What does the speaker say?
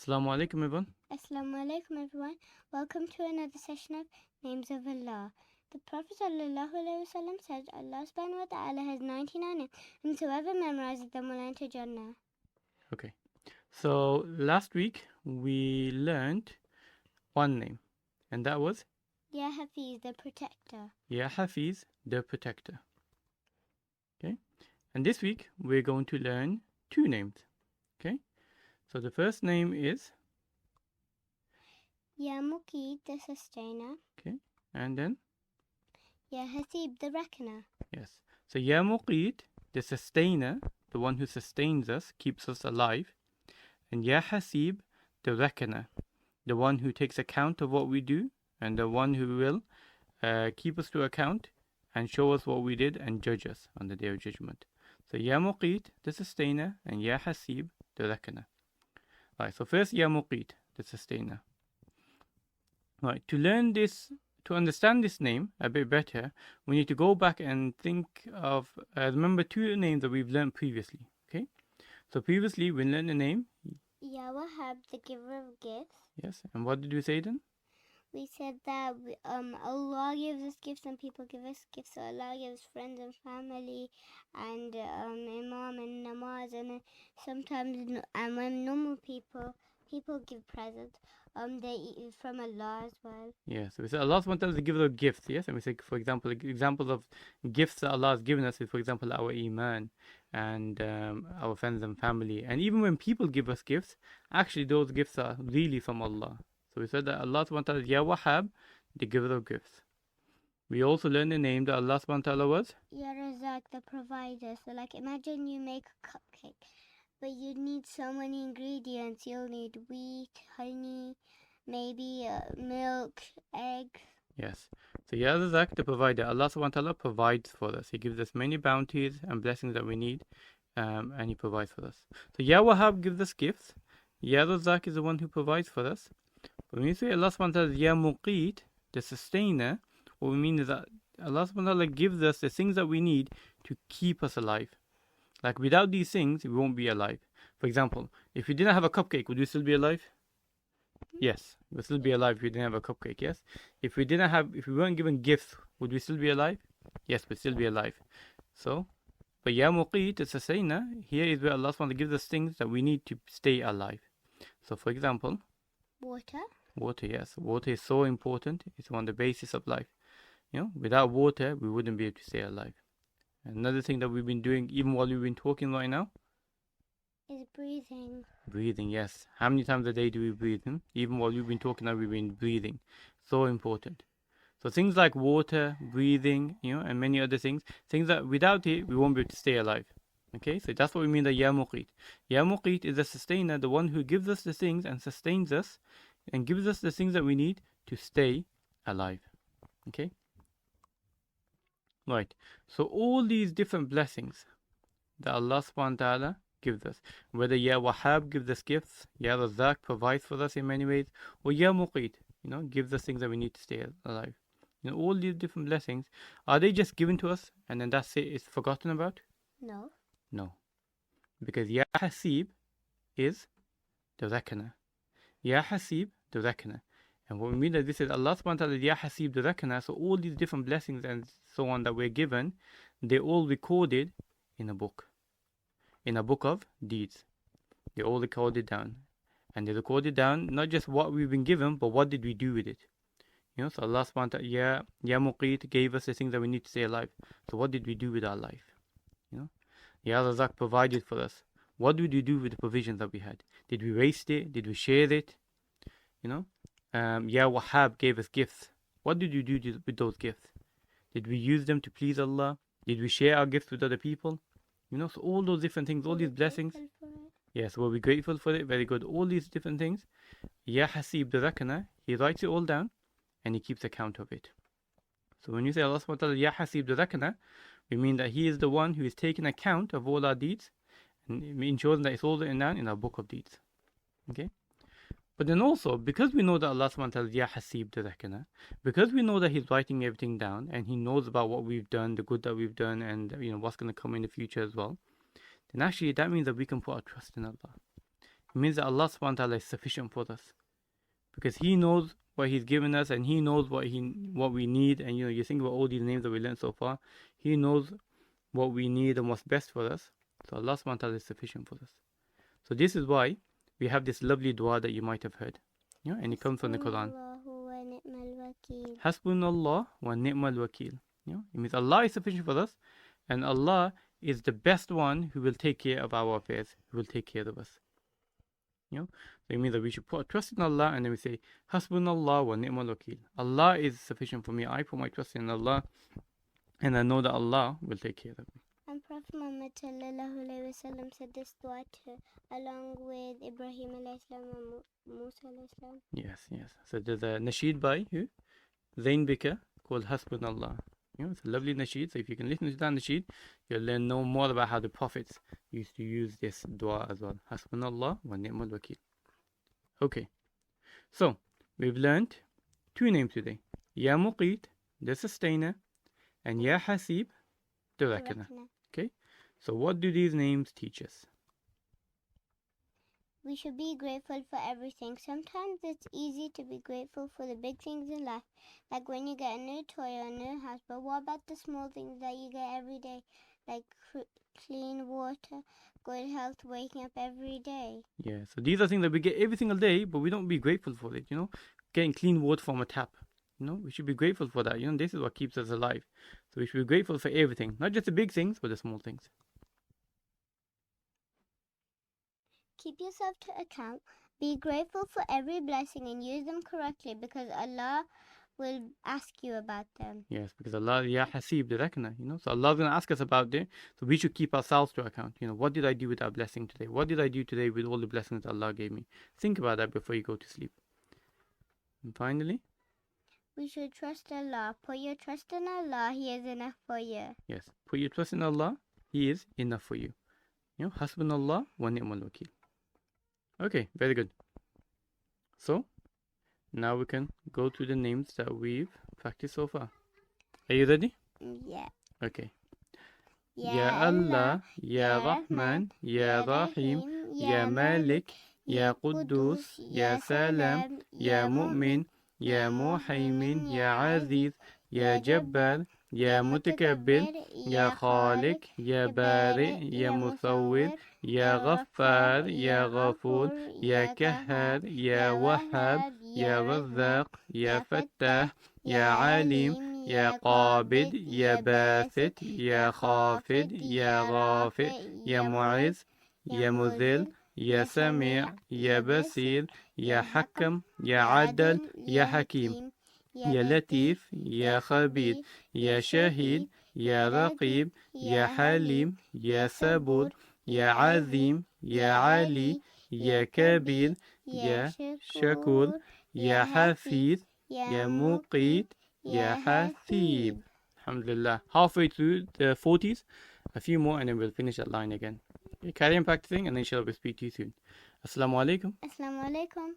Assalamu alaikum everyone. Assalamu alaikum everyone. Welcome to another session of Names of Allah. The Prophet ﷺ said Allah subhanahu wa ta'ala has 99 names and whoever memorizes them will enter Jannah. Okay. So last week we learned one name and that was Ya Hafiz, the protector. Ya Hafiz, the protector. Okay. And this week we're going to learn two names. Okay. So the first name is Ya Muqeet, the sustainer. okay. And then Ya Haseeb, the reckoner. yes. So Ya Muqeet, the sustainer, the one who sustains us, keeps us alive. And Ya Haseeb, the reckoner, the one who takes account of what we do and the one who will keep us to account and show us what we did and judge us on the day of judgment. So Ya Muqeet, the sustainer, and Ya Haseeb, the reckoner. Right, so first Ya Muqeet, the sustainer. Right, to learn this, to understand this name a bit better, we need to go back and think of, remember two names that we've learned previously. Okay, so previously we learned the name Ya Wahhab, the giver of gifts. Yes, and what did we say then? We said that Allah gives us gifts and people give us gifts. So Allah gives friends and family and imam and namaz, and sometimes and when normal people give presents, they eat from Allah as well. Yeah, so we said Allah subhanahu wa ta'ala is the giver of gifts, yes? And we say, for example, examples of gifts that Allah has given us is, for example, our iman and our friends and family. And even when people give us gifts, actually those gifts are really from Allah. So we said that Allah subhanahu wa ta'ala is Ya Wahhab, the giver of gifts. We also learned the name that Allah subhanahu wa ta'ala was Ya Razak, the provider. So like imagine you make a cupcake, but you need so many ingredients. You'll need wheat, honey, maybe milk, eggs. Yes. So Ya Razak, the provider, Allah subhanahu wa ta'ala provides for us. He gives us many bounties and blessings that we need, and He provides for us. So Ya Wahhab gives us gifts. Ya Razak is the one who provides for us. But when we say Allah subhanahu wa ta'ala is Ya Muqeet, the sustainer, what we mean is that Allah subhanahu wa ta'ala gives us the things that we need to keep us alive. Like without these things, we won't be alive. For example, if we didn't have a cupcake, would we still be alive? Yes, we'd still be alive if we didn't have a cupcake, yes? If we weren't given gifts, would we still be alive? Yes, we'd still be alive. So, but Ya Muqeet, the sustainer, here is where Allah subhanahu wa ta'ala gives us things that we need to stay alive. So for example, water. Water, yes. Water is so important. It's one of the basis of life. You know, without water, we wouldn't be able to stay alive. Another thing that we've been doing, even while we've been talking right now, is breathing. Breathing, yes. How many times a day do we breathe? Even while we've been talking now, we've been breathing. So important. So things like water, breathing, and many other things that without it, we won't be able to stay alive. Okay, so that's what we mean by Ya Muqeet. Ya Muqeet is the sustainer, the one who gives us the things and sustains us and gives us the things that we need to stay alive. Okay? Right. So all these different blessings that Allah subhanahu wa ta'ala gives us, whether Ya Wahhab gives us gifts, Ya Razak provides for us in many ways, or Ya Muqeet, gives us things that we need to stay alive. All these different blessings, are they just given to us and then that's it, it's forgotten about? No. No. Because Ya Haseeb is the reckoner. Ya Haseeb, the reckoner. And what we mean that this is Allah subhanahu wa ta'ala, Ya Haseeb, the reckoner. So all these different blessings and so on that we're given, they're all recorded in a book. In a book of deeds. They're all recorded down. And they're recorded down not just what we've been given, but what did we do with it. So Allah subhanahu wa ta'ala, Ya Muqeet gave us the things that we need to stay alive. So what did we do with our life? Ya Razak provided for us. What did we do with the provisions that we had? Did we waste it? Did we share it? Ya Wahhab gave us gifts. What did we do with those gifts? Did we use them to please Allah? Did we share our gifts with other people? So all those different things, all these blessings. Yes, were we grateful for it? Very good. All these different things. Ya Haseeb, the reckoner, he writes it all down and he keeps account of it. So when you say Allah subhanahu wa ta'ala, Ya Haseeb, the reckoner, we mean that He is the one who is taking account of all our deeds and ensuring that it's all written down in our book of deeds. Okay? But then also, because we know that Allah subhanahu wa ta'ala is Ya Haseeb, the reckoner, because we know that He's writing everything down and He knows about what we've done, the good that we've done, and what's going to come in the future as well, then actually that means that we can put our trust in Allah. It means that Allah subhanahu wa ta'ala is sufficient for us. Because He knows what He's given us, and He knows what we need. And you think about all these names that we learned so far. He knows what we need and what's best for us. So Allah subhanahu wa ta'ala is sufficient for us. So this is why we have this lovely dua that you might have heard. And it comes from the Quran. Hasbunallah wa ni'mal wakil. It means Allah is sufficient for us, and Allah is the best one who will take care of our affairs, who will take care of us. So it means that we should put our trust in Allah, and then we say, Hasbunallah wa ni'mal wakil. Allah is sufficient for me. I put my trust in Allah, and I know that Allah will take care of me. And Prophet Muhammad said this dua along with Ibrahim alayhi salam and Musa alayhi salam. Yes. So there's a nasheed by who? Zain Bika, called Hasbunallah. It's a lovely nasheed. So if you can listen to that nasheed, you'll know more about how the prophets used to use this dua as well. Hasbunallah wa ni'mal wakil. Okay. So we've learned 2 names today. Ya Muqeet, the sustainer, and Ya Haseeb, the reckoner. Okay. So what do these names teach us? We should be grateful for everything. Sometimes it's easy to be grateful for the big things in life, like when you get a new toy or a new house. But what about the small things that you get every day, like clean water, good health, waking up every day? Yeah, so these are things that we get every single day, but we don't be grateful for it, Getting clean water from a tap, we should be grateful for that. This is what keeps us alive. So we should be grateful for everything, not just the big things, but the small things. Keep yourself to account. Be grateful for every blessing and use them correctly, because Allah will ask you about them. Yes, because Allah, Ya Haseeb, the reckoner, So Allah's going to ask us about it. So we should keep ourselves to account. What did I do with that blessing today? What did I do today with all the blessings Allah gave me? Think about that before you go to sleep. And finally, we should trust Allah. Put your trust in Allah. He is enough for you. Yes, put your trust in Allah. He is enough for you. Hasbunallah wa ni'mal wakil. Okay, very good. So now we can go to the names that we've practiced so far. Are you ready? Yeah. Okay. Ya Allah, Ya Rahman, Ya Rahim, Ya Malik, Ya Quddus, Ya Salam, Ya Mu'min, Ya Muhaymin, Ya Aziz, Ya Jabbar, Ya Mutakabbir, Ya Khaliq, Ya Bari, Ya Musawwir, Ya Ghaffar, Ya Ghafur, Ya Kahhar, Ya Wahhab, Ya Razzaq, Ya Fattah, Ya Alim, Ya Qabid, Ya Basit, Ya Khafid, Ya Rafi', Ya Mu'izz, Ya Muzil, Ya Sami', Ya Basir, Ya Hakam, Ya Adal, Ya Hakim, Ya Latif, Ya Khabir, Ya Shahid, Ya Raqib, Ya Halim, Ya Sabur, Ya Azim, Ya Ali, Ya Kabir, Ya Shakur, Ya Hafiz, Ya Muqeet, Ya Haseeb. Alhamdulillah. Halfway through the 40s, a few more, and then we'll finish that line again. Okay, carry on practicing, and inshallah we'll speak to you soon. Assalamu alaikum. Assalamu alaikum.